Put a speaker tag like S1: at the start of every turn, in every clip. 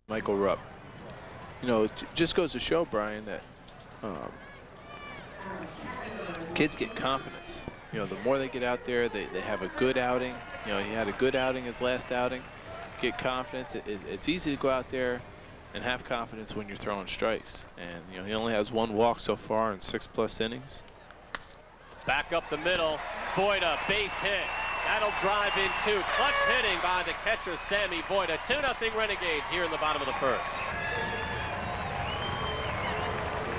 S1: Michael Rupp. You know, it just goes to show, Brian, that kids get confidence. You know, the more they get out there, they have a good outing. You know, he had a good outing his last outing. Get confidence. It's easy to go out there and have confidence when you're throwing strikes. And, you know, he only has 1 walk so far in 6+ innings.
S2: Back up the middle. Voita, base hit. That'll drive in 2. Clutch hitting by the catcher, Sammy Voita. 2-0 Renegades here in the bottom of the first.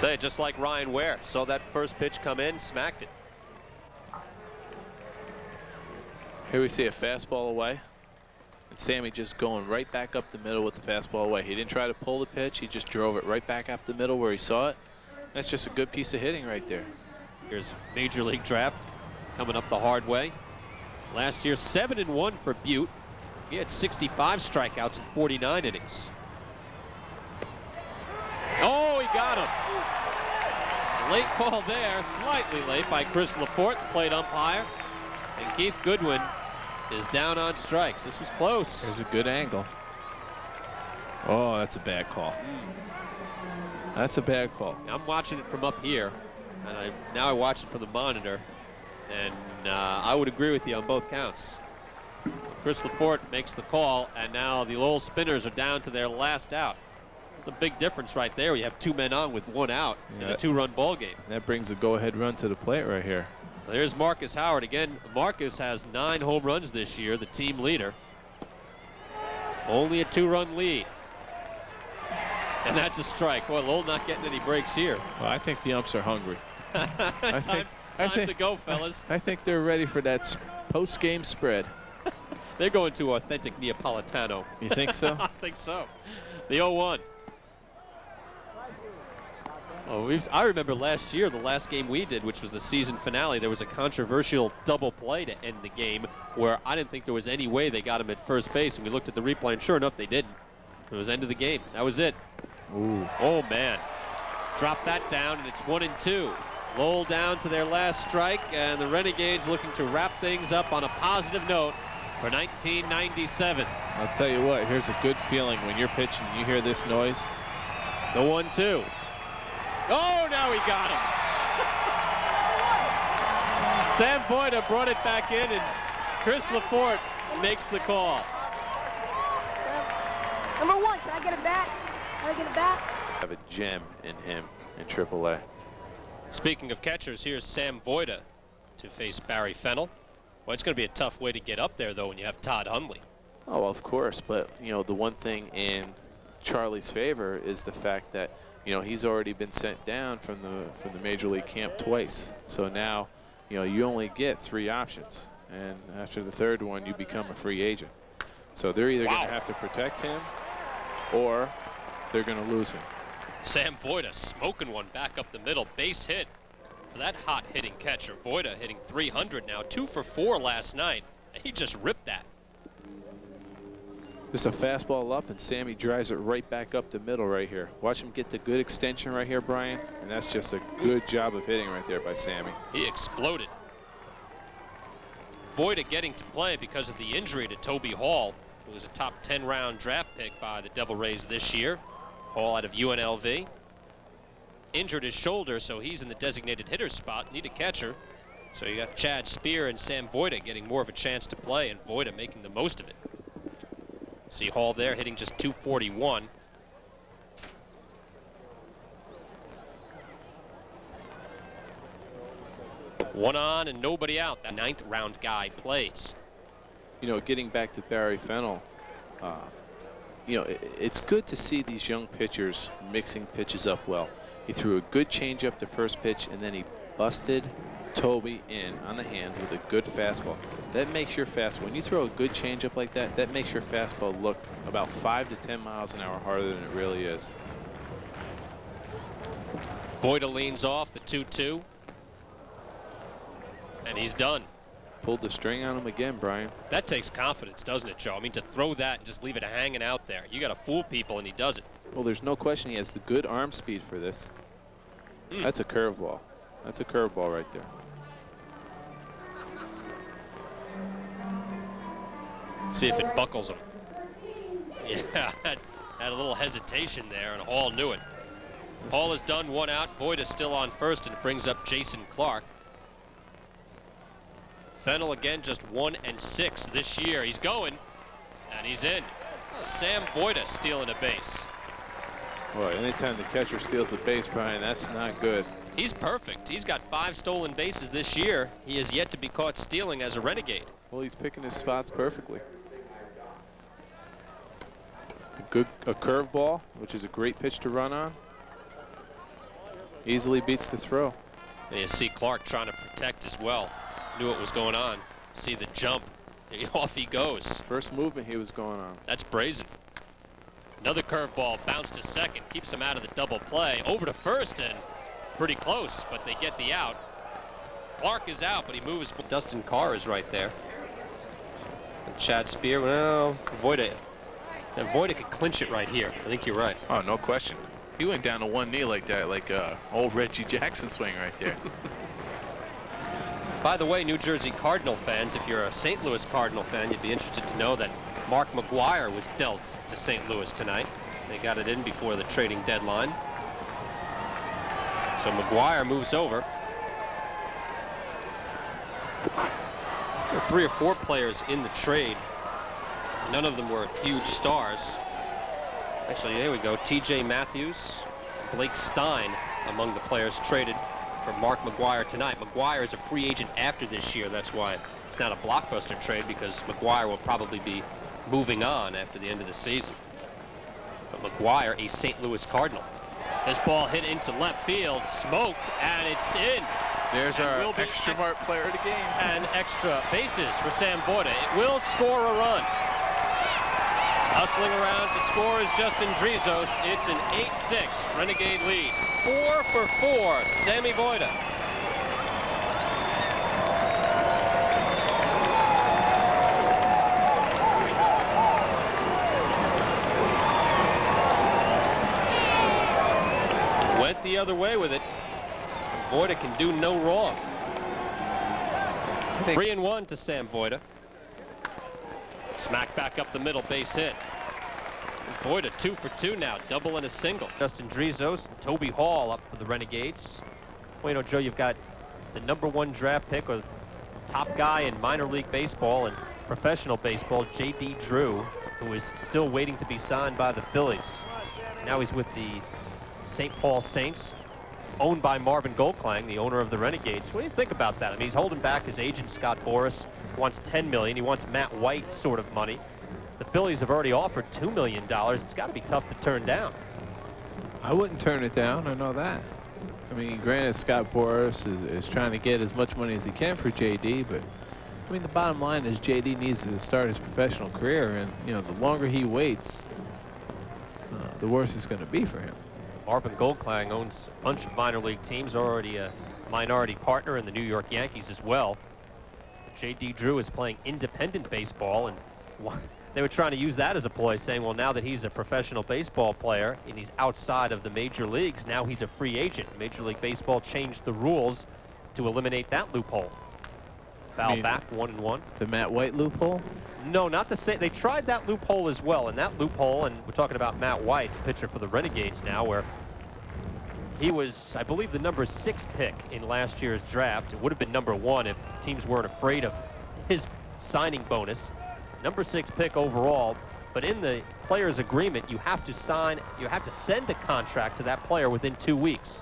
S2: Say, just like Ryan Ware, saw that first pitch come in, smacked it.
S1: Here we see a fastball away. And Sammy just going right back up the middle with the fastball away. He didn't try to pull the pitch. He just drove it right back up the middle where he saw it. That's just a good piece of hitting right there.
S2: Here's Major League Draft coming up the hard way. Last year, 7-1 for Butte. He had 65 strikeouts in 49 innings. Oh, he got him. Late call there, slightly late by Chris Laporte, the plate umpire. And Keith Goodwin is down on strikes. This was close.
S1: There's a good angle. Oh, that's a bad call. That's a bad call.
S2: I'm watching it from up here, and now I watch it from the monitor, and I would agree with you on both counts. Chris Laporte makes the call, and now the Lowell Spinners are down to their last out. It's a big difference right there. You have 2 men on with 1 out in a 2-run ball game.
S1: That brings a go-ahead run to the plate right here.
S2: There's Marcus Howard again. Marcus has 9 home runs this year, the team leader. Only a 2-run lead. And that's a strike. Boy, Lowell not getting any breaks here.
S1: Well, I think the umps are hungry.
S2: Time to go, fellas.
S1: I think they're ready for that post-game spread.
S2: They're going to authentic Neapolitano.
S1: You think so?
S2: I think so. The 0-1. Oh, I remember last year, the last game we did, which was the season finale, there was a controversial double play to end the game where I didn't think there was any way they got him at first base, and we looked at the replay, and sure enough, they didn't. It was end of the game. That was it.
S1: Ooh.
S2: Oh, man. Drop that down, and it's 1-2. Lowell down to their last strike, and the Renegades looking to wrap things up on a positive note for 1997.
S1: I'll tell you what, here's a good feeling when you're pitching, you hear this noise.
S2: The 1-2. Oh, now he got him. Sam Voita brought it back in, and Chris Laporte makes the call.
S3: Number 1, can I get a bat? Can I get a bat?
S1: Have a gem in him in AAA.
S2: Speaking of catchers, here's Sam Voita to face Barry Fennell. Well, it's going to be a tough way to get up there, though, when you have Todd Hundley.
S1: Oh, of course, but, you know, the one thing in Charlie's favor is the fact that, you know, he's already been sent down from the Major League camp twice. So now, you know, you only get 3 options, and after the 3rd one, you become a free agent. So they're either going to have to protect him, or they're going to lose him.
S2: Sam Voita smoking one back up the middle, base hit for that hot hitting catcher. Voita hitting 300 now, 2 for 4 last night. He just ripped that.
S1: Just a fastball up, and Sammy drives it right back up the middle right here. Watch him get the good extension right here, Brian, and that's just a good job of hitting right there by Sammy.
S2: He exploded. Voita getting to play because of the injury to Toby Hall, who was a top 10 round draft pick by the Devil Rays this year. Hall out of UNLV. Injured his shoulder, so he's in the designated hitter spot. Need a catcher. So you got Chad Spear and Sam Voita getting more of a chance to play, and Voita making the most of it. See Hall there hitting just 241. One on and nobody out. That 9th round guy plays.
S1: You know, getting back to Barry Fennell, you know, it's good to see these young pitchers mixing pitches up well. He threw a good changeup the first pitch, and then he busted Toby in on the hands with a good fastball. That makes your fastball, when you throw a good changeup like that, that makes your fastball look about 5 to 10 miles an hour harder than it really is.
S2: Voita leans off the 2-2, and he's done.
S1: Pulled the string on him again, Brian.
S2: That takes confidence, doesn't it, Joe? I mean, to throw that and just leave it hanging out there. You got to fool people, and he does it.
S1: Well, there's no question he has the good arm speed for this. That's a curveball. That's a curveball right there.
S2: See if it buckles him. Yeah, Had a little hesitation there, and Hall knew it. Hall is done, 1 out. Voida still on first, and it brings up Jason Clark. Fennell again, just 1 and 6 this year. He's going, and he's in. Oh, Sam Voida stealing a base.
S1: Boy, anytime the catcher steals a base, Brian, that's not good.
S2: He's perfect. He's got 5 stolen bases this year. He has yet to be caught stealing as a Renegade.
S1: Well, he's picking his spots perfectly. A curveball, which is a great pitch to run on. Easily beats the throw.
S2: And you see Clark trying to protect as well. Knew what was going on. See the jump. Off he goes.
S1: First movement he was going on.
S2: That's brazen. Another curveball bounced to second. Keeps him out of the double play. Over to first and pretty close, but they get the out. Clark is out, but he moves. Dustin Carr is right there. And Chad Spear, well, Voida. And Voida could clinch it right here. I think you're right.
S4: Oh, no question. He went down to one knee like that, like old Reggie Jackson swing right there.
S2: By the way, New Jersey Cardinal fans, if you're a St. Louis Cardinal fan, you'd be interested to know that Mark McGwire was dealt to St. Louis tonight. They got it in before the trading deadline. So McGwire moves over. There were 3 or 4 players in the trade. None of them were huge stars. Actually, there we go. T.J. Matthews, Blake Stein among the players traded for Mark McGwire tonight. McGwire is a free agent after this year. That's why it's not a blockbuster trade, because McGwire will probably be moving on after the end of the season. But McGwire, a St. Louis Cardinal. This ball hit into left field, smoked, and it's in.
S4: There's our extra mark player of the game.
S2: And extra bases for Sam Voida. It will score a run. Hustling around to score is Justin Drizos. It's an 8-6 Renegade lead. 4 for 4, Sammy Voida. Went the other way with it. Voida can do no wrong. 3-1 to Sam Voida. Smack back up the middle, base hit. Voida 2 for 2 now, double and a single. Justin Drizos, Toby Hall up for the Renegades. Well, you know, Joe, you've got the #1 draft pick, or top guy in minor league baseball and professional baseball, J.D. Drew, who is still waiting to be signed by the Phillies. Now he's with the St. Paul Saints, owned by Marvin Goldklang, the owner of the Renegades. What do you think about that? I mean, he's holding back his agent, Scott Boras, wants $10 million. He wants Matt White sort of money. The Phillies have already offered $2 million. It's got to be tough to turn down.
S1: I wouldn't turn it down, I know that. I mean, granted, Scott Boras is trying to get as much money as he can for JD, but I mean, the bottom line is JD needs to start his professional career, and you know, the longer he waits, the worse it's going to be for him.
S2: Marvin Goldklang owns a bunch of minor league teams, already a minority partner in the New York Yankees as well. J.D. Drew is playing independent baseball, and they were trying to use that as a ploy, saying, well, now that he's a professional baseball player and he's outside of the major leagues, now he's a free agent. Major League Baseball changed the rules to eliminate that loophole. Foul back, 1-1.
S1: The Matt White loophole?
S2: No, not the same. They tried that loophole as well, and that loophole, and we're talking about Matt White, the pitcher for the Renegades now, where he was, I believe, the #6 pick in last year's draft. It would have been #1 if teams weren't afraid of his signing bonus. #6 pick overall, but in the player's agreement, you have to send a contract to that player within 2 weeks.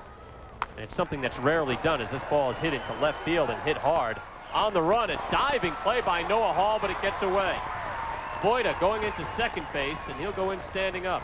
S2: And it's something that's rarely done, as this ball is hit into left field and hit hard. On the run, a diving play by Noah Hall, but it gets away. Voida going into second base, and he'll go in standing up.